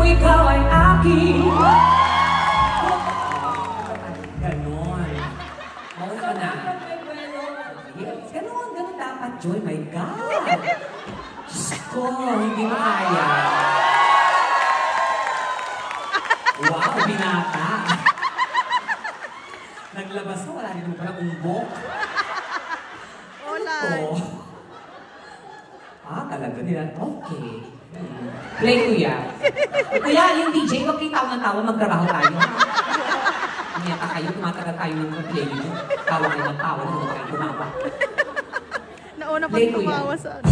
ikaw ay akin. Ganon. Mauna ka na. Ganon dapat, Joy. My God. Diyos ko, hindi mo kaya. Wow, binata. Naglabas na, wala rin mo pala umbok. Wala. Talaga nila. Okay. Play, kuya. Kuya, yung DJ, wag kayo tawa ng tawa, magtrabaho tayo. Niyata kayo, tumatagal tayo ng play nyo. Tawa kayo ng tawa, naman kayo tumawa. Nauna pa tumawa sa ano.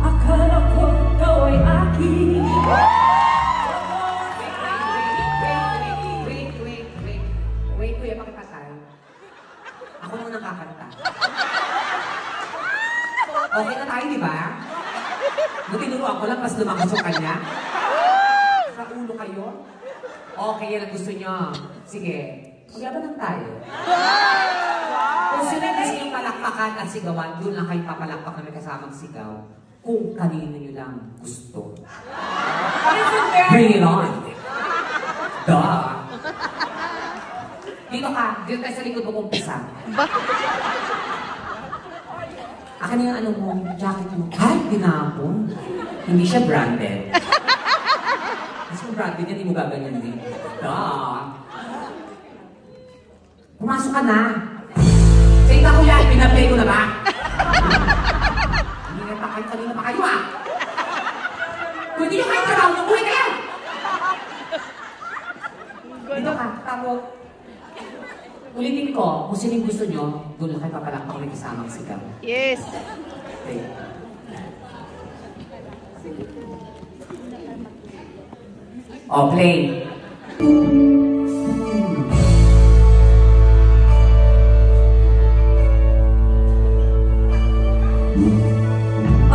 Akala ko ikaw ay akin. Wait, kuya, pakipatay. Ako muna kakanta. Okay na tayo, di ba? Tinuruan ko lang, pas lumakas yung kanya. Sa ulo kayo? Okay, yan ang gusto nyo. Sige, maglaban lang tayo. Kung sino yung gusto yung palakpakan at sigawan, doon lang kayo papalakpak na may kasamang sigaw. Kung kanino nyo lang gusto. Bring it on! Duh! Dito ka, dito tayo sa likod mo kumpisa. Akin na yung ano mo, jacket mo. Ay, tinapon. Hindi siya branded. Mas kung branded yan, hindi mo gaganyan din. Pumasok ka na. Sa ita ko yan, pinaplay ko na ba? Hindi na pa kayo, kanina pa kayo ah. Kung hindi nyo kayo trabaho, nabuhay kayo! Dito ka, tapos. Ulitin ko, kung sino yung gusto nyo, doon lang kayo papalakpak may kasamang sigaw. Yes! Okay. Oh, play.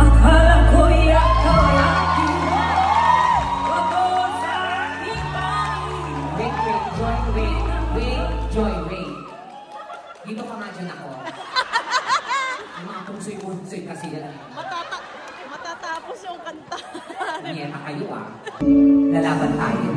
Akala ko ikaw ay akin. Ako sa iba. Wait, Joy. Dito ka nga dyan ako. Yung mga pungsoy kasi yan. Matatapos yung kanta. Niyeta kayo ah. Lalaban tayo.